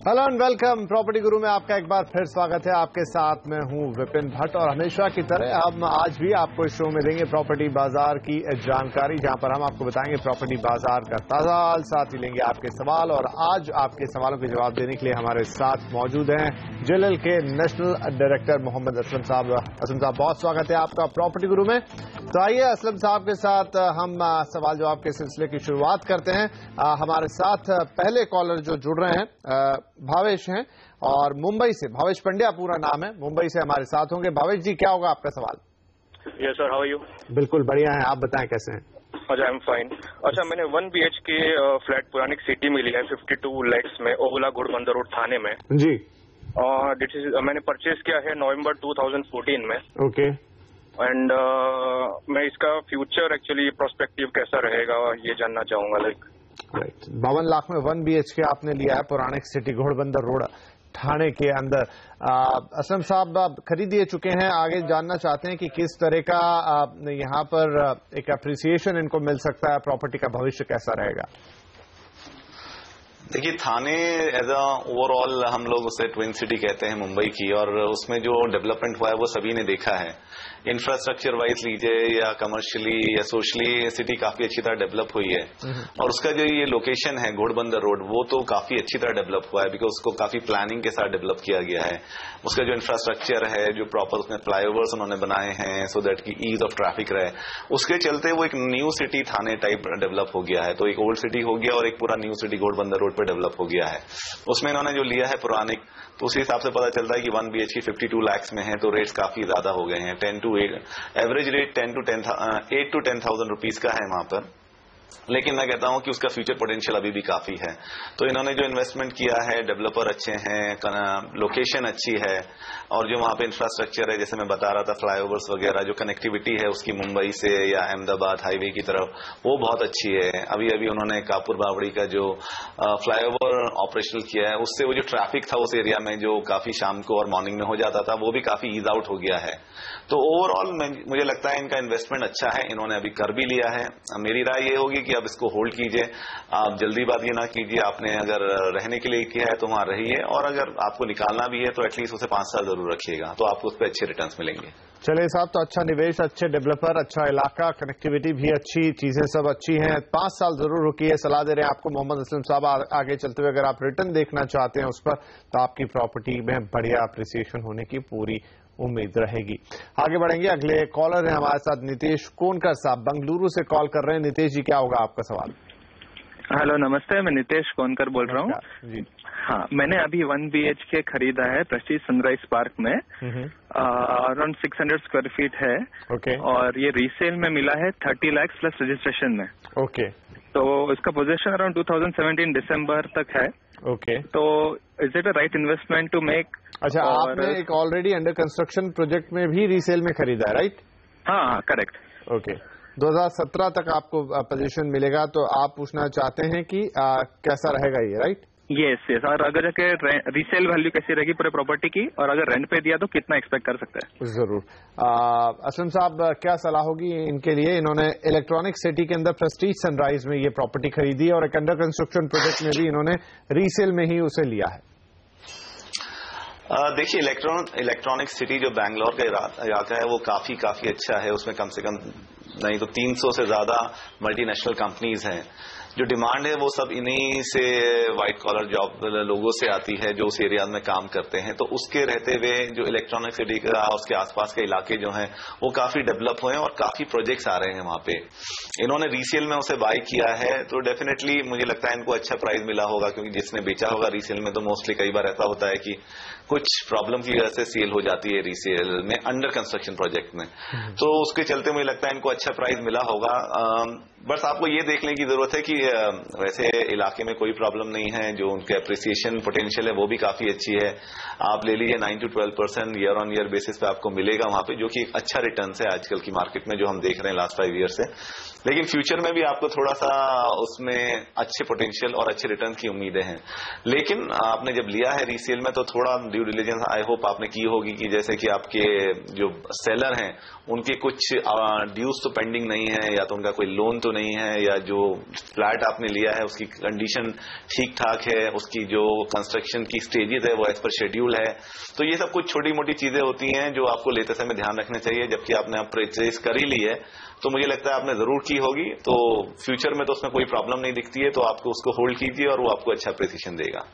Hello and welcome. Property गुरु में आपका एक बार फिर स्वागत है। आपके साथ मैं हूं विपिन भट्ट और हमेशा की तरह हम आज भी आपको इस शो में देंगे प्रॉपर्टी बाजार की जानकारी, जहां पर हम आपको बताएंगे प्रॉपर्टी बाजार का ताजा हाल, साथ ही लेंगे आपके सवाल। और आज आपके सवालों के जवाब देने के लिए हमारे साथ मौजूद हैं JLL के नेशनल डायरेक्टर मोहम्मद असलम साहब। असलम साहब, बहुत स्वागत है आपका प्रॉपर्टी गुरु में। तो आइए असलम साहब के साथ हम सवाल जवाब के सिलसिले की शुरुआत करते हैं। हमारे साथ पहले कॉलर जो जुड़ रहे हैं भावेश हैं और मुंबई से, भावेश पंड्या पूरा नाम है, मुंबई से हमारे साथ होंगे। भावेश जी, क्या होगा आपका सवाल? Yes sir, how are you? बिल्कुल बढ़िया है, आप बताएं कैसे हैं? अच्छा, आई एम फाइन। अच्छा, मैंने 1 BHK फ्लैट पुरानी सिटी में लिया है 52 lakhs में, ओवला घोड़बंदर रोड थाने में जी। और मैंने परचेज किया है नवंबर 2014 में। ओके। एंड मैं इसका फ्यूचर एक्चुअली प्रोस्पेक्टिव कैसा रहेगा ये जानना चाहूंगा। लाइक राइट, 52 लाख में 1 BHK आपने लिया है पुराने सिटी घोड़बंदर रोड थाने के अंदर। असलम साहब, आप खरीद दिए चुके हैं, आगे जानना चाहते हैं कि किस तरह का यहाँ पर एक अप्रिसिएशन इनको मिल सकता है, प्रॉपर्टी का भविष्य कैसा रहेगा? देखिए, थाने एज अ ओवरऑल हम लोग उसे ट्विन सिटी कहते हैं मुंबई की, और उसमें जो डेवलपमेंट हुआ है वो सभी ने देखा है। इंफ्रास्ट्रक्चर वाइज लीजिए या कमर्शियली या सोशली, सिटी काफी अच्छी तरह डेवलप हुई है। और उसका जो ये लोकेशन है घोड़बंदर रोड, वो तो काफी अच्छी तरह डेवलप हुआ है, बिकॉज उसको काफी प्लानिंग के साथ डेवलप किया गया है। उसका जो इंफ्रास्ट्रक्चर है, जो प्रॉपर उसमें फ्लाईओवर्स उन्होंने बनाए हैं सो दैट की ईज ऑफ ट्रैफिक रहे, उसके चलते वो एक न्यू सिटी थाने टाइप डेवलप हो गया है। तो एक ओल्ड सिटी हो गया और एक पूरा न्यू सिटी घोड़बंदर रोड पे डेवलप हो गया है। उसमें इन्होंने जो लिया है पुराने, तो उसी हिसाब से पता चलता है कि 1 BHK 52 lakhs में है, तो रेट्स काफी ज्यादा हो गए हैं। 10 to 8 average rate 8 to 10,000 rupees का है वहां पर। लेकिन मैं कहता हूं कि उसका फ्यूचर पोटेंशियल अभी भी काफी है। तो इन्होंने जो इन्वेस्टमेंट किया है, डेवलपर अच्छे हैं, लोकेशन अच्छी है, और जो वहां पे इंफ्रास्ट्रक्चर है, जैसे मैं बता रहा था फ्लाईओवर्स वगैरह, जो कनेक्टिविटी है उसकी मुंबई से या अहमदाबाद हाईवे की तरफ, वो बहुत अच्छी है। अभी अभी उन्होंने कापुर बावड़ी का जो फ्लाईओवर ऑपरेशनल किया है, उससे वो जो ट्रैफिक था उस एरिया में जो काफी शाम को और मॉर्निंग में हो जाता था, वो भी काफी ईज आउट हो गया है। तो ओवरऑल मुझे लगता है इनका इन्वेस्टमेंट अच्छा है, इन्होंने अभी कर भी लिया है। मेरी राय ये होगी कि अब इसको होल्ड कीजिए, आप जल्दीबाजी ना कीजिए। आपने अगर रहने के लिए किया है तो वहां रहिए, और अगर आपको निकालना भी है तो एटलीस्ट उसे 5 साल जरूर रखिएगा, तो आपको उस पर अच्छे रिटर्न्स मिलेंगे। चलिए साहब, तो अच्छा निवेश, अच्छे डेवलपर, अच्छा इलाका, कनेक्टिविटी भी अच्छी, चीजें सब अच्छी हैं। 5 साल जरूर रुकिए, सलाह दे रहे हैं आपको मोहम्मद असलम साहब। आगे चलते हुए अगर आप रिटर्न देखना चाहते हैं उस पर, तो आपकी प्रॉपर्टी में बढ़िया अप्रिसिएशन होने की पूरी उम्मीद रहेगी। आगे बढ़ेंगे, अगले कॉलर हैं हमारे साथ नितेश कोनकर साहब, बेंगलुरु से कॉल कर रहे हैं। नितेश जी, क्या होगा आपका सवाल? हेलो, नमस्ते, मैं नितेश कोनकर बोल रहा हूँ जी। हाँ, मैंने अभी 1 BHK खरीदा है प्रेस्टीज सनराइज पार्क में, अराउंड 600 स्क्वायर फीट है। ओके। और ये रीसेल में मिला है 30 lakhs प्लस रजिस्ट्रेशन में। ओके। तो इसका पोजीशन अराउंड 2017 दिसंबर तक है। ओके। तो is it a right investment to make? अच्छा, आपने एक ऑलरेडी अंडर कंस्ट्रक्शन प्रोजेक्ट में भी रीसेल में खरीदा है, राइट? हाँ, करेक्ट। ओके। 2017 तक आपको पोजीशन मिलेगा, तो आप पूछना चाहते हैं कि कैसा रहेगा ये, राइट? Yes yes. और अगर जाके रीसेल वैल्यू कैसी रहेगी पूरे प्रॉपर्टी की, और अगर रेंट पे दिया तो कितना एक्सपेक्ट कर सकते हैं? जरूर। असलम साहब, क्या सलाह होगी इनके लिए? इन्होंने इलेक्ट्रॉनिक सिटी के अंदर प्रेस्टीज सनराइज में ये प्रॉपर्टी खरीदी है और एक अंडर कंस्ट्रक्शन प्रोजेक्ट में भी इन्होंने रीसेल में ही उसे लिया है। देखिए, इलेक्ट्रॉनिक सिटी जो बैंगलोर का इलाका है वो काफी अच्छा है। उसमें कम से कम नहीं तो 300 से ज्यादा मल्टीनेशनल कंपनीज हैं। जो डिमांड है वो सब इन्हीं से, व्हाइट कॉलर जॉब लोगों से आती है जो उस एरिया में काम करते हैं। तो उसके रहते हुए जो इलेक्ट्रॉनिक सिटी का उसके आसपास के इलाके जो हैं वो काफी डेवलप हुए हैं और काफी प्रोजेक्ट्स आ रहे हैं वहां पे। इन्होंने रीसेल में उसे बाय किया है, तो डेफिनेटली मुझे लगता है इनको अच्छा प्राइस मिला होगा, क्योंकि जिसने बेचा होगा रीसेल में तो मोस्टली कई बार ऐसा होता है कि कुछ प्रॉब्लम की वजह से सेल हो जाती है रीसेल में अंडर कंस्ट्रक्शन प्रोजेक्ट में। तो उसके चलते मुझे लगता है इनको अच्छा प्राइस मिला होगा। बस आपको ये देखने की जरूरत है कि वैसे इलाके में कोई प्रॉब्लम नहीं है, जो उनके अप्रिसिएशन पोटेंशियल है वो भी काफी अच्छी है। आप ले लीजिए 9 to 12% year on year basis पे आपको मिलेगा वहां पे, जो कि एक अच्छा रिटर्न है आजकल की मार्केट में जो हम देख रहे हैं लास्ट 5 ईयर से। लेकिन फ्यूचर में भी आपको थोड़ा सा उसमें अच्छे पोटेंशियल और अच्छे रिटर्न की उम्मीदें हैं। लेकिन आपने जब लिया है रीसेल में तो थोड़ा ड्यू डिलिजेंस आई होप आपने की होगी कि जैसे कि आपके जो सेलर हैं उनके कुछ ड्यूज तो पेंडिंग नहीं है, या तो उनका कोई लोन तो नहीं है, या जो फ्लैट फ्लैट आपने लिया है उसकी कंडीशन ठीक ठाक है, उसकी जो कंस्ट्रक्शन की स्टेजेस है वो एज पर शेड्यूल है। तो ये सब कुछ छोटी मोटी चीजें होती हैं जो आपको लेते समय ध्यान रखना चाहिए। जबकि आपने आप परचेज कर ही ली है तो मुझे लगता है आपने जरूर की होगी, तो फ्यूचर में तो उसमें कोई प्रॉब्लम नहीं दिखती है, तो आपको उसको होल्ड कीजिए और वो आपको अच्छा प्रेसिशन देगा।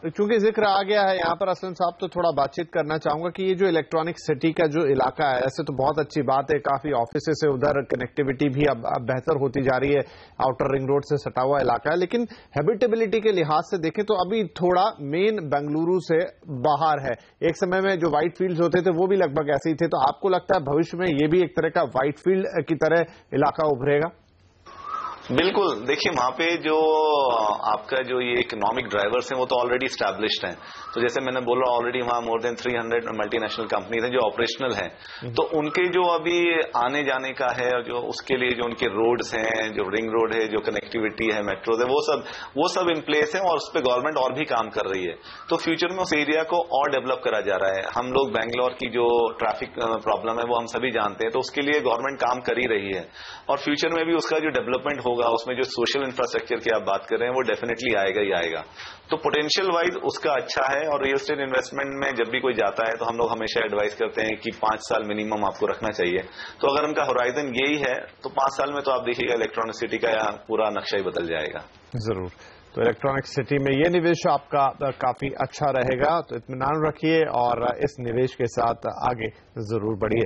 चूंकि जिक्र आ गया है यहाँ पर असलम साहब, तो थोड़ा बातचीत करना चाहूंगा कि ये जो इलेक्ट्रॉनिक सिटी का जो इलाका है, ऐसे तो बहुत अच्छी बात है, काफी ऑफिस से उधर कनेक्टिविटी भी अब बेहतर होती जा रही है, आउटर रिंग रोड से सटा हुआ इलाका है, लेकिन हैबिटेबिलिटी के लिहाज से देखें तो अभी थोड़ा मेन बेंगलुरु से बाहर है। एक समय में जो व्हाइट फील्ड्स होते थे वो भी लगभग ऐसे ही थे, तो आपको लगता है भविष्य में ये भी एक तरह का व्हाइट फील्ड की तरह इलाका उभरेगा? बिल्कुल, देखिए वहां पे जो आपका जो ये इकोनॉमिक ड्राइवर्स हैं वो तो ऑलरेडी स्टैब्लिश्ड हैं। तो जैसे मैंने बोला ऑलरेडी वहां मोर देन 300 मल्टीनेशनल कंपनीज हैं जो ऑपरेशनल हैं, तो उनके जो अभी आने जाने का है और जो उसके लिए जो उनके रोड्स हैं, जो रिंग रोड है, जो कनेक्टिविटी है, मेट्रोज है, वो सब इन प्लेस है और उस पर गवर्नमेंट और भी काम कर रही है। तो फ्यूचर में उस एरिया को और डेवलप करा जा रहा है। हम लोग बैंगलोर की जो ट्रैफिक प्रॉब्लम है वो हम सभी जानते हैं, तो उसके लिए गवर्नमेंट काम कर ही रही है और फ्यूचर में भी उसका जो डेवलपमेंट होगा उसमें जो सोशल इंफ्रास्ट्रक्चर की आप बात कर रहे हैं वो डेफिनेटली आएगा ही आएगा। तो पोटेंशियल वाइज उसका अच्छा है और रियल एस्टेट इन्वेस्टमेंट में जब भी कोई जाता है तो हम लोग हमेशा एडवाइस करते हैं कि 5 साल मिनिमम आपको रखना चाहिए। तो अगर उनका होराइजन यही है तो 5 साल में तो आप देखिएगा इलेक्ट्रॉनिक सिटी का पूरा नक्शा ही बदल जाएगा। जरूर। तो इलेक्ट्रॉनिक सिटी में ये निवेश आपका काफी अच्छा रहेगा, तो इत्मीनान रखिए और इस निवेश के साथ आगे जरूर बढ़िए।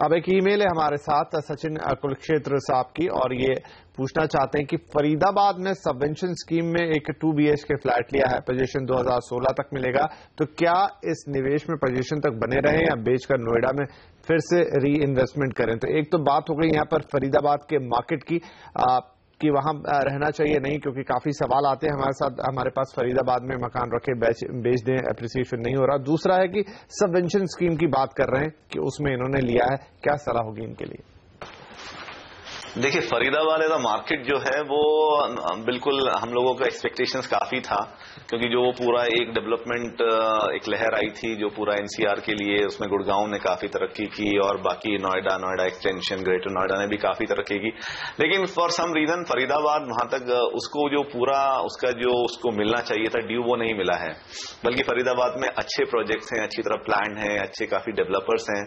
अब एक ईमेल है हमारे साथ सचिन कुलक्षेत्र साहब की और ये पूछना चाहते हैं कि फरीदाबाद में सबवेंशन स्कीम में एक 2 BHK फ्लैट लिया है, पोजीशन 2016 तक मिलेगा, तो क्या इस निवेश में पोजीशन तक बने रहें या बेचकर नोएडा में फिर से री इन्वेस्टमेंट करें? तो एक तो बात हो गई यहाँ पर फरीदाबाद के मार्केट की कि वहां रहना चाहिए नहीं, क्योंकि काफी सवाल आते हैं हमारे पास फरीदाबाद में मकान रखे बेच दें, एप्रिसिएशन नहीं हो रहा। दूसरा है कि सबवेंशन स्कीम की बात कर रहे हैं कि उसमें इन्होंने लिया है, क्या सलाह होगी इनके लिए? देखिए फरीदाबाद का मार्केट जो है वो बिल्कुल हम लोगों का एक्सपेक्टेशंस काफी था, क्योंकि जो पूरा एक डेवलपमेंट एक लहर आई थी जो पूरा एनसीआर के लिए, उसमें गुड़गांव ने काफी तरक्की की और बाकी नोएडा एक्सटेंशन, ग्रेटर नोएडा ने भी काफी तरक्की की, लेकिन फॉर सम रीजन फरीदाबाद वहां तक उसको जो पूरा उसको मिलना चाहिए था ड्यू वो नहीं मिला है। बल्कि फरीदाबाद में अच्छे प्रोजेक्ट्स हैं, अच्छी तरह प्लान है, अच्छे काफी डेवलपर्स हैं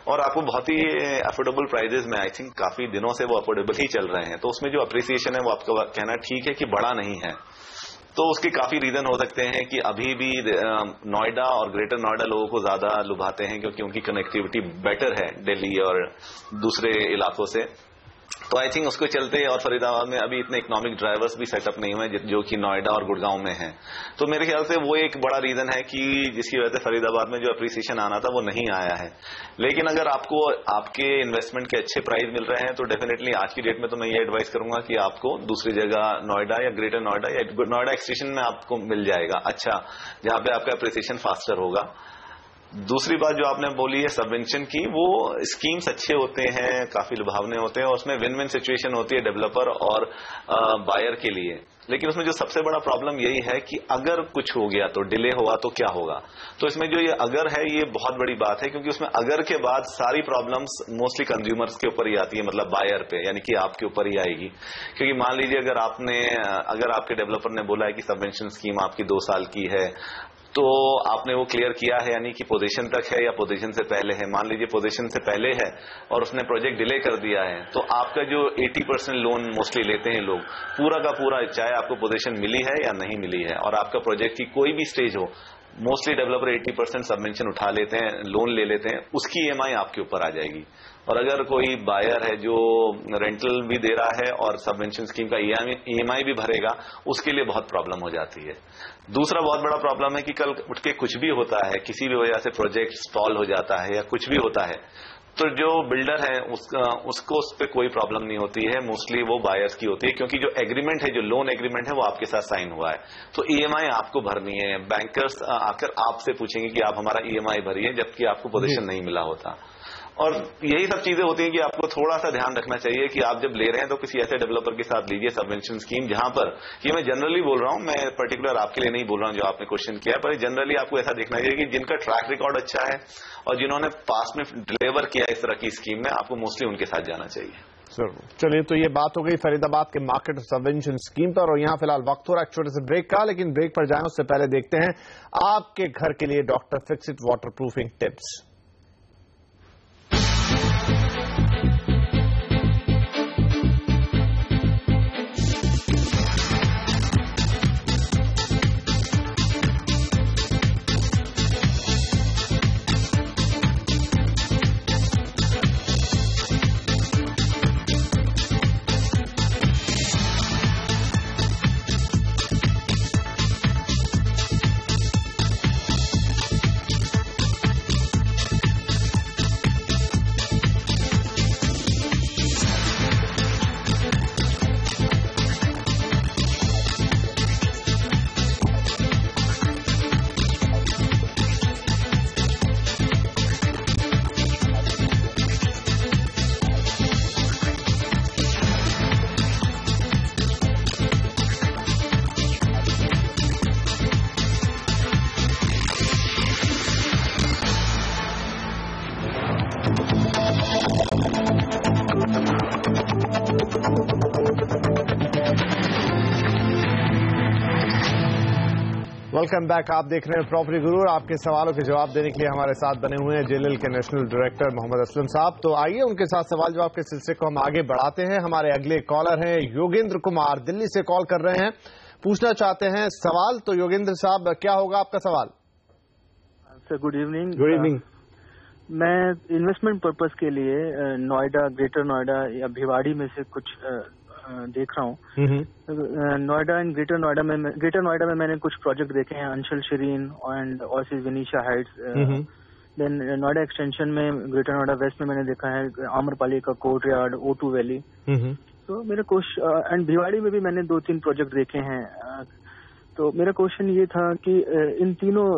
और आपको बहुत ही अफोर्डेबल प्राइजेस में, आई थिंक काफी दिनों से वो अफोर्डेबल ही चल रहे हैं। तो उसमें जो अप्रिसिएशन है वो आपका कहना ठीक है कि बड़ा नहीं है। तो उसके काफी रीजन हो सकते हैं कि अभी भी नोएडा और ग्रेटर नोएडा लोगों को ज्यादा लुभाते हैं क्योंकि उनकी कनेक्टिविटी बेटर है दिल्ली और दूसरे इलाकों से। तो आई थिंक उसको चलते और फरीदाबाद में अभी इतने इकोनॉमिक ड्राइवर्स भी सेटअप नहीं हुए जो कि नोएडा और गुड़गांव में हैं। तो मेरे ख्याल से वो एक बड़ा रीजन है कि जिसकी वजह से फरीदाबाद में जो अप्रिसिएशन आना था वो नहीं आया है। लेकिन अगर आपको आपके इन्वेस्टमेंट के अच्छे प्राइस मिल रहे हैं तो डेफिनेटली आज की डेट में तो मैं ये एडवाइस करूंगा कि आपको दूसरी जगह नोएडा या ग्रेटर नोएडा या नोएडा एक्सटेंशन में आपको मिल जाएगा अच्छा, जहां पे आपका अप्रिसिएशन फास्टर होगा। दूसरी बात जो आपने बोली है सबवेंशन की, वो स्कीम्स अच्छे होते हैं, काफी लुभावने होते हैं और उसमें विन विन सिचुएशन होती है डेवलपर और बायर के लिए। लेकिन उसमें जो सबसे बड़ा प्रॉब्लम यही है कि अगर कुछ हो गया तो डिले हुआ तो क्या होगा। तो इसमें जो ये अगर है ये बहुत बड़ी बात है, क्योंकि उसमें अगर के बाद सारी प्रॉब्लम्स मोस्टली कंज्यूमर्स के ऊपर ही आती है, मतलब बायर पे, यानी कि आपके ऊपर ही आएगी। क्योंकि मान लीजिए अगर आपके डेवलपर ने बोला है कि सबवेंशन स्कीम आपकी 2 साल की है, तो आपने वो क्लियर किया है यानी कि पोजीशन तक है या पोजीशन से पहले है। मान लीजिए पोजीशन से पहले है और उसने प्रोजेक्ट डिले कर दिया है, तो आपका जो 80% लोन मोस्टली लेते हैं लोग, पूरा का पूरा, चाहे आपको पोजीशन मिली है या नहीं मिली है और आपका प्रोजेक्ट की कोई भी स्टेज हो, मोस्टली डेवलपर 80% सबवेंशन उठा लेते हैं, लोन ले लेते हैं, उसकी ईएमआई आपके ऊपर आ जाएगी। और अगर कोई बायर है जो रेंटल भी दे रहा है और सबवेंशन स्कीम का ईएमआई भी भरेगा, उसके लिए बहुत प्रॉब्लम हो जाती है। दूसरा बहुत बड़ा प्रॉब्लम है कि कल उठ के कुछ भी होता है, किसी भी वजह से प्रोजेक्ट स्टॉल हो जाता है या कुछ भी होता है, तो जो बिल्डर है उसको उस पर कोई प्रॉब्लम नहीं होती है, मोस्टली वो बायर्स की होती है, क्योंकि जो एग्रीमेंट है, जो लोन एग्रीमेंट है, वो आपके साथ साइन हुआ है। तो ईएमआई आपको भरनी है, बैंकर्स आकर आपसे पूछेंगे कि आप हमारा ईएमआई भरिए, जबकि आपको पोजीशन नहीं मिला होता। और यही सब चीजें होती हैं कि आपको थोड़ा सा ध्यान रखना चाहिए कि आप जब ले रहे हैं तो किसी ऐसे डेवलपर के साथ लीजिए सबवेंशन स्कीम, जहां पर, ये मैं जनरली बोल रहा हूं, मैं पर्टिकुलर आपके लिए नहीं बोल रहा हूं जो आपने क्वेश्चन किया है, पर जनरली आपको ऐसा देखना चाहिए कि जिनका ट्रैक रिकॉर्ड अच्छा है और जिन्होंने पास में डिलीवर किया इस तरह की स्कीम में, आपको मोस्टली उनके साथ जाना चाहिए। चलिए, तो ये बात हो गई फरीदाबाद के मार्केट सबवेंशन स्कीम पर, और यहाँ फिलहाल वक्त हो रहा है एक छोटे से ब्रेक का, लेकिन ब्रेक पर जाएं उससे पहले देखते हैं आपके घर के लिए doctor Fixit water proofing tips. Welcome back. आप देख रहे हैं प्रॉपर्टी गुरु। आपके सवालों के जवाब देने के लिए हमारे साथ बने हुए हैं जेएलएल के नेशनल डायरेक्टर मोहम्मद असलम साहब। तो आइए उनके साथ सवाल जवाब के सिलसिले को हम आगे बढ़ाते हैं। हमारे अगले कॉलर हैं योगेंद्र कुमार, दिल्ली से कॉल कर रहे हैं, पूछना चाहते हैं सवाल। तो योगेंद्र साहब, क्या होगा आपका सवाल? Sir good evening. Good evening. मैं इन्वेस्टमेंट पर्पस के लिए नोएडा, ग्रेटर नोएडा या भिवाड़ी में से कुछ देख रहा हूँ। नोएडा एंड ग्रेटर नोएडा में मैंने कुछ प्रोजेक्ट देखे हैं, अंशल शरीन and Oasis Venetia heights. Then Noida extension में ग्रेटर नोएडा वेस्ट में मैंने देखा है आम्रपाली का कोर्ट यार्ड, O2 वैली। तो मेरा क्वेश्चन, एंड भिवाड़ी में भी मैंने 2-3 प्रोजेक्ट देखे हैं। तो मेरा क्वेश्चन ये था कि इन तीनों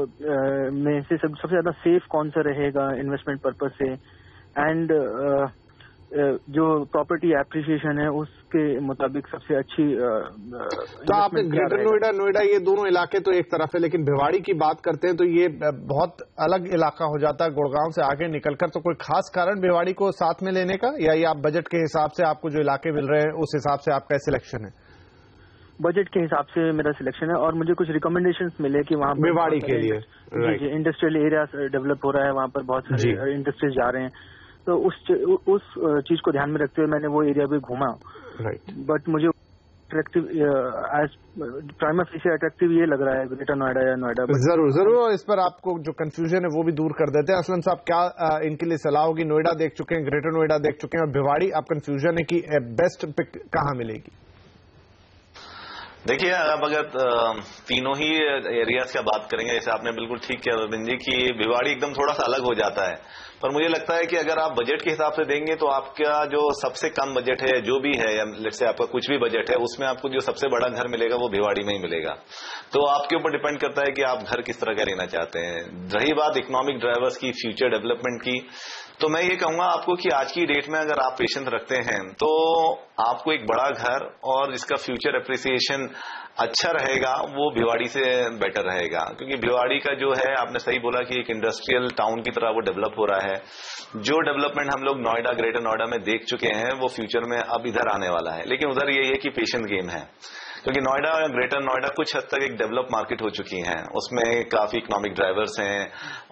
में से सबसे ज्यादा सेफ कौन सा रहेगा इन्वेस्टमेंट पर्पस से, एंड जो प्रॉपर्टी एप्रिसिएशन है उसके मुताबिक सबसे अच्छी तो आपने ग्रेटर नोएडा ये दोनों इलाके तो एक तरफ है, लेकिन भिवाड़ी की बात करते हैं तो ये बहुत अलग इलाका हो जाता है गुड़गांव से आगे निकलकर। तो कोई खास कारण भिवाड़ी को साथ में लेने का, या ये आप बजट के हिसाब से आपको जो इलाके मिल रहे हैं उस हिसाब से आपका सिलेक्शन है? बजट के हिसाब से मेरा सिलेक्शन है, और मुझे कुछ रिकमेंडेशंस मिले कि वहाँ भिवाड़ी के लिए इंडस्ट्रियल एरिया डेवलप हो रहा है, वहाँ पर बहुत सारे इंडस्ट्रीज जा रहे हैं। तो उस चीज को ध्यान में रखते हुए मैंने वो एरिया भी घूमा। बट मुझे attractive, as prima facie attractive ये लग रहा है ग्रेटर नोएडा या नोएडा। जरूर, और इस पर आपको जो कंफ्यूजन है वो भी दूर कर देते हैं। असलम साहब, क्या इनके लिए सलाह होगी? नोएडा देख चुके हैं, ग्रेटर नोएडा देख चुके हैं, और भिवाड़ी आप कंफ्यूजन है कि बेस्ट पिक कहाँ मिलेगी? देखिए, अब अगर तीनों ही एरियाज का बात करेंगे, जैसे आपने बिल्कुल ठीक किया रविंद्र जी कि भिवाड़ी एकदम थोड़ा सा अलग हो जाता है, पर मुझे लगता है कि अगर आप बजट के हिसाब से देंगे तो आपका जो सबसे कम बजट है, जो भी है, या लेट्स से आपका कुछ भी बजट है, उसमें आपको जो सबसे बड़ा घर मिलेगा वो भिवाड़ी में ही मिलेगा। तो आपके ऊपर डिपेंड करता है कि आप घर किस तरह का लेना चाहते हैं। रही बात इकोनॉमिक ड्राइवर्स की, फ्यूचर डेवलपमेंट की, तो मैं ये कहूंगा आपको कि आज की डेट में अगर आप पेशेंस रखते हैं तो आपको एक बड़ा घर और जिसका फ्यूचर एप्रिसिएशन अच्छा रहेगा वो भिवाड़ी से बेटर रहेगा। क्योंकि भिवाड़ी का जो है, आपने सही बोला कि एक इंडस्ट्रियल टाउन की तरह वो डेवलप हो रहा है। जो डेवलपमेंट हम लोग नोएडा, ग्रेटर नोएडा में देख चुके हैं वो फ्यूचर में अब इधर आने वाला है। लेकिन उधर ये है कि पेशेंस गेम है, क्योंकि नोएडा और ग्रेटर नोएडा कुछ हद तक एक डेवलप मार्केट हो चुकी हैं, उसमें काफी इकोनॉमिक ड्राइवर्स हैं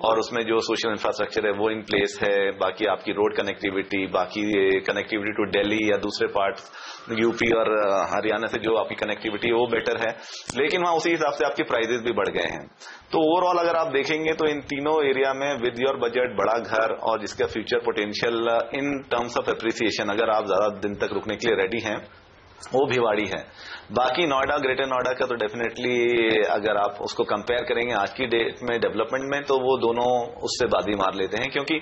और उसमें जो सोशल इंफ्रास्ट्रक्चर है वो इन प्लेस है। बाकी आपकी रोड कनेक्टिविटी, बाकी कनेक्टिविटी टू दिल्ली या दूसरे पार्ट्स यूपी और हरियाणा से जो आपकी कनेक्टिविटी है वो बेटर है, लेकिन वहां उसी हिसाब से आपके प्राइजेस भी बढ़ गए हैं। तो ओवरऑल अगर आप देखेंगे तो इन तीनों एरिया में विद योर बजट, बड़ा घर और जिसका future potential in terms of appreciation, अगर आप ज्यादा दिन तक रुकने के लिए रेडी हैं, वो भिवाड़ी है। बाकी नोएडा, ग्रेटर नोएडा का तो डेफिनेटली अगर आप उसको कंपेयर करेंगे आज की डेट में डेवलपमेंट में, तो वो दोनों उससे बाजी मार लेते हैं, क्योंकि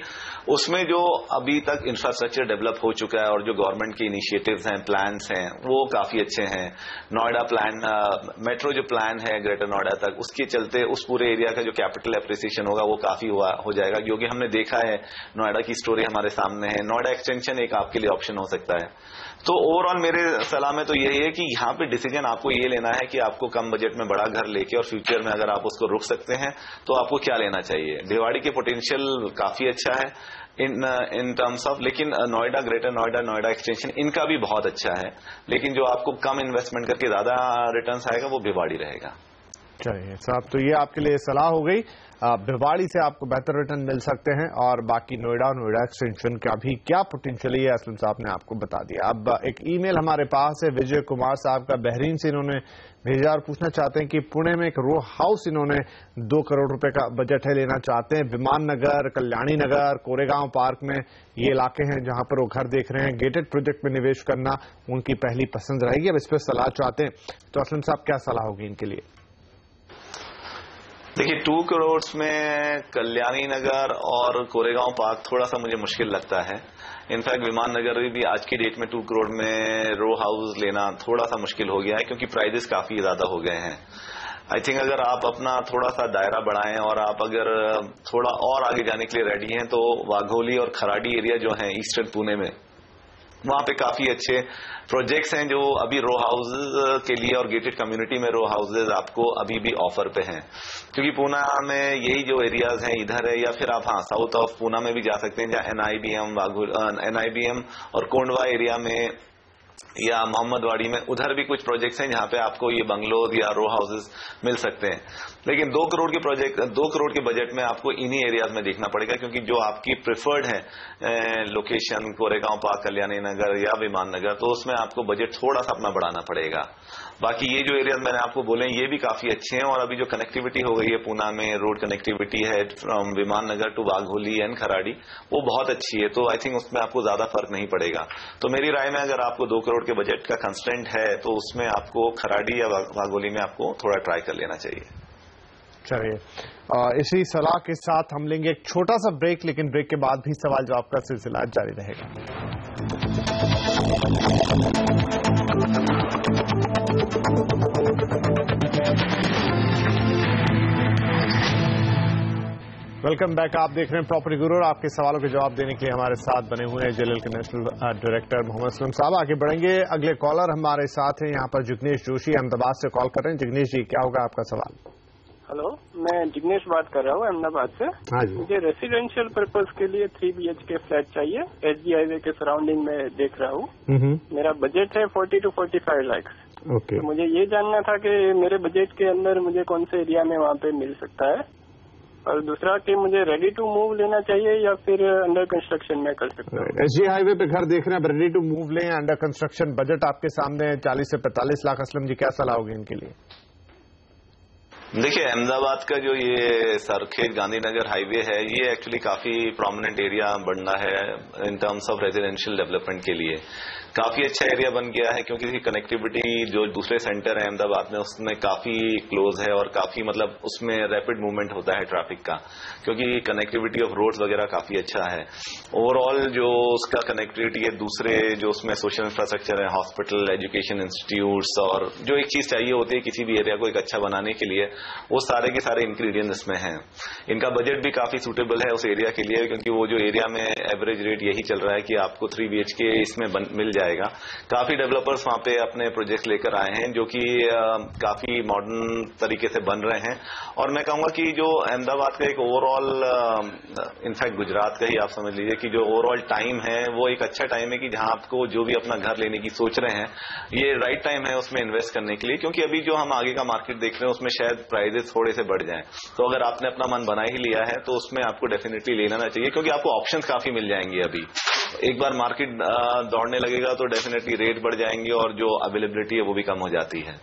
उसमें जो अभी तक इंफ्रास्ट्रक्चर डेवलप हो चुका है और जो गवर्नमेंट के इनिशिएटिव्स हैं, प्लान्स हैं, वो काफी अच्छे हैं। नोएडा प्लान, मेट्रो जो प्लान है ग्रेटर नोएडा तक, उसके चलते उस पूरे एरिया का जो कैपिटल एप्रिसिएशन होगा वो काफी हो जाएगा, क्योंकि हमने देखा है नोएडा की स्टोरी हमारे सामने है। नोएडा एक्सटेंशन एक आपके लिए ऑप्शन हो सकता है। तो ओवरऑल मेरे सलाह सलाह में तो यही है कि यहाँ पे डिसीजन आपको ये लेना है कि आपको कम बजट में बड़ा घर लेके और फ्यूचर में अगर आप उसको रुक सकते हैं तो आपको क्या लेना चाहिए। भिवाड़ी के पोटेंशियल काफी अच्छा है इन टर्म्स ऑफ, लेकिन नोएडा, ग्रेटर नोएडा, नोएडा एक्सटेंशन इनका भी बहुत अच्छा है, लेकिन जो आपको कम इन्वेस्टमेंट करके ज्यादा रिटर्न्स आएगा वो भिवाड़ी रहेगा। चलिए साहब, तो ये आपके लिए सलाह हो गई। भिवाड़ी से आपको बेहतर रिटर्न मिल सकते हैं और बाकी नोएडा, नोएडा एक्सटेंशन का भी क्या पोटेंशियल है असलम साहब ने आपको बता दिया। अब एक ईमेल हमारे पास है विजय कुमार साहब का, बहरीन से इन्होंने भेजा और पूछना चाहते हैं कि पुणे में एक रो हाउस इन्होंने 2 करोड़ रुपए का बजट है, लेना चाहते हैं। विमान नगर, कल्याणी नगर, कोरेगांव पार्क में ये इलाके हैं जहां पर वो घर देख रहे हैं। गेटेड प्रोजेक्ट में निवेश करना उनकी पहली पसंद रहेगी। अब इस पर सलाह चाहते हैं तो असलम साहब क्या सलाह होगी इनके लिए? देखिए 2 करोड़ में कल्याणी नगर और कोरेगांव पार्क थोड़ा सा मुझे मुश्किल लगता है। इनफैक्ट विमान नगर भी आज की डेट में 2 करोड़ में रो हाउस लेना थोड़ा सा मुश्किल हो गया है, क्योंकि प्राइजेस काफी ज्यादा हो गए हैं। आई थिंक अगर आप अपना थोड़ा सा दायरा बढ़ाएं और आप अगर थोड़ा और आगे जाने के लिए रेडी हैं तो वाघोली और खराडी एरिया जो है ईस्टर्न पुणे में, वहां पे काफी अच्छे प्रोजेक्ट्स हैं जो अभी रो हाउसेज के लिए और गेटेड कम्युनिटी में रो हाउसेज आपको अभी भी ऑफर पे हैं, क्योंकि पूना में यही जो एरियाज हैं इधर है, या फिर आप साउथ ऑफ पूना में भी जा सकते हैं जहां एनआईबीएम और कोंडवा एरिया में या मोहम्मदवाड़ी में, उधर भी कुछ प्रोजेक्ट्स हैं जहां पे आपको ये बंगलोज या रो हाउसेज मिल सकते हैं। लेकिन 2 करोड़ के प्रोजेक्ट, 2 करोड़ के बजट में आपको इन्हीं एरियाज में देखना पड़ेगा, क्योंकि जो आपकी प्रिफर्ड है लोकेशन कोरेगांव पार्क, कल्याणी नगर या विमान नगर, तो उसमें आपको बजट थोड़ा सा अपना बढ़ाना पड़ेगा। बाकी ये जो एरियाज मैंने आपको बोले ये भी काफी अच्छे हैं, और अभी जो कनेक्टिविटी हो गई है पूना में, रोड कनेक्टिविटी है फ्रॉम विमान नगर टू वाघोली एंड खराड़ी, वो बहुत अच्छी है। तो आई थिंक उसमें आपको ज्यादा फर्क नहीं पड़ेगा। तो मेरी राय में अगर आपको 2 करोड़ के बजट का कंस्टेंट है तो उसमें आपको खराड़ी या वाघोली में आपको थोड़ा ट्राई कर लेना चाहिए। चलिए इसी सलाह के साथ हम लेंगे एक छोटा सा ब्रेक, लेकिन ब्रेक के बाद भी सवाल जवाब का सिलसिला जारी रहेगा। Welcome back. आप देख रहे हैं प्रॉपर्टी गुरु और आपके सवालों के जवाब देने के लिए हमारे साथ बने हुए हैं जेएलएल के नेशनल डायरेक्टर मोहम्मद असलम साहब। आगे बढ़ेंगे, अगले कॉलर हमारे साथ हैं यहाँ पर जिग्नेश जोशी अहमदाबाद से कॉल कर रहे हैं। जिग्नेश जी, क्या होगा आपका सवाल? हेलो, मैं जिग्नेश बात कर रहा हूँ अहमदाबाद से। हाँ जी। मुझे रेसिडेंशियल पर्पज के लिए 3 BHK फ्लैट चाहिए, एसजी हाईवे के सराउंडिंग में देख रहा हूँ। मेरा बजट है 40 to 45 लाख। ओके। तो मुझे ये जानना था कि मेरे बजट के अंदर मुझे कौन से एरिया में वहाँ पे मिल सकता है, और दूसरा कि मुझे रेडी टू मूव लेना चाहिए या फिर अंडर कंस्ट्रक्शन में कर सकता हूँ। एसजी हाईवे पे घर देख रहे हैं, रेडी टू मूव लें, अंडर कंस्ट्रक्शन, बजट आपके सामने 40 से 45 लाख। असलम जी, क्या सलाह होगी इनके लिए? देखिए अहमदाबाद का जो ये सरखेज गांधीनगर हाईवे है, ये एक्चुअली काफी प्रोमिनेंट एरिया बनना है in terms of residential development के लिए। काफी अच्छा एरिया बन गया है, क्योंकि इसकी कनेक्टिविटी जो दूसरे सेंटर है अहमदाबाद में उसमें काफी क्लोज है, और काफी मतलब उसमें रैपिड मूवमेंट होता है ट्रैफिक का, क्योंकि कनेक्टिविटी ऑफ रोड्स वगैरह काफी अच्छा है। ओवरऑल जो उसका कनेक्टिविटी है दूसरे जो उसमें सोशल इंफ्रास्ट्रक्चर है, हॉस्पिटल, एजुकेशन इंस्टीट्यूट्स, और जो एक चीज चाहिए होती है किसी भी एरिया को एक अच्छा बनाने के लिए, वो सारे के सारे इंग्रेडिएंट इसमें हैं। इनका बजट भी काफी सूटेबल है उस एरिया के लिए, क्योंकि वो जो एरिया में एवरेज रेट यही चल रहा है कि आपको 3 BHK इसमें मिल जाएगा। काफी डेवलपर्स वहां पे अपने प्रोजेक्ट लेकर आए हैं जो कि काफी मॉडर्न तरीके से बन रहे हैं, और मैं कहूंगा कि जो अहमदाबाद का एक ओवरऑल, इनफैक्ट गुजरात का ही आप समझ लीजिए कि जो ओवरऑल टाइम है वो एक अच्छा टाइम है कि जहां आपको जो भी अपना घर लेने की सोच रहे हैं, ये राइट टाइम है उसमें इन्वेस्ट करने के लिए, क्योंकि अभी जो हम आगे का मार्केट देख रहे हैं उसमें शायद प्राइजेस थोड़े से बढ़ जाएं। तो अगर आपने अपना मन बना ही लिया है तो उसमें आपको डेफिनेटली लेना चाहिए, क्योंकि आपको ऑप्शंस काफी मिल जाएंगे। अभी एक बार मार्केट दौड़ने लगेगा तो डेफिनेटली रेट बढ़ जाएंगे और जो अवेलेबिलिटी है वो भी कम हो जाती है।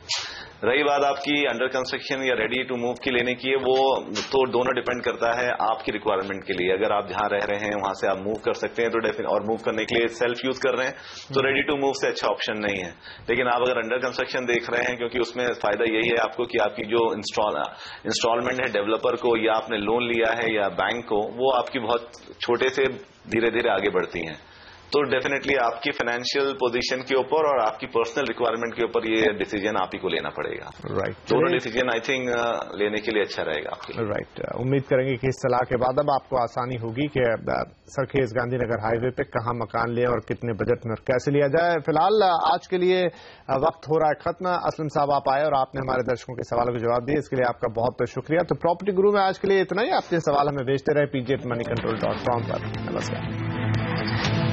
रही बात आपकी अंडर कंस्ट्रक्शन या रेडी टू मूव की लेने की है, वो तो दोनों डिपेंड करता है आपकी रिक्वायरमेंट के लिए। अगर आप जहां रह रहे हैं वहां से आप मूव कर सकते हैं तो डेफिनेट, और मूव करने के लिए सेल्फ यूज कर रहे हैं तो रेडी टू मूव से अच्छा ऑप्शन नहीं है। लेकिन आप अगर अंडर कंस्ट्रक्शन देख रहे हैं, क्योंकि उसमें फायदा यही है आपको कि आपकी जो इंस्टॉलमेंट है डेवलपर को, या आपने लोन लिया है या बैंक को, वो आपकी बहुत छोटे से धीरे धीरे आगे बढ़ती हैं। तो डेफिनेटली आपकी फाइनेंशियल पोजीशन के ऊपर और आपकी पर्सनल रिक्वायरमेंट के ऊपर ये डिसीजन आप ही को लेना पड़ेगा। राइट, दोनों डिसीजन आई थिंक लेने के लिए अच्छा रहेगा आपके लिए। राइट, उम्मीद करेंगे कि इस सलाह के बाद अब आपको आसानी होगी कि सरखेज गांधीनगर हाईवे पे कहाँ मकान लिया और कितने बजट में और कैसे लिया जाए। फिलहाल आज के लिए वक्त हो रहा है खत्म। असलम साहब आप आए और आपने हमारे दर्शकों के सवालों के जवाब दिए, इसके लिए आपका बहुत बहुत शुक्रिया। तो प्रॉपर्टी गुरु में आज के लिए इतना ही। आपके सवाल हमें भेजते रहे pg@moneycontrol.com पर। नमस्कार।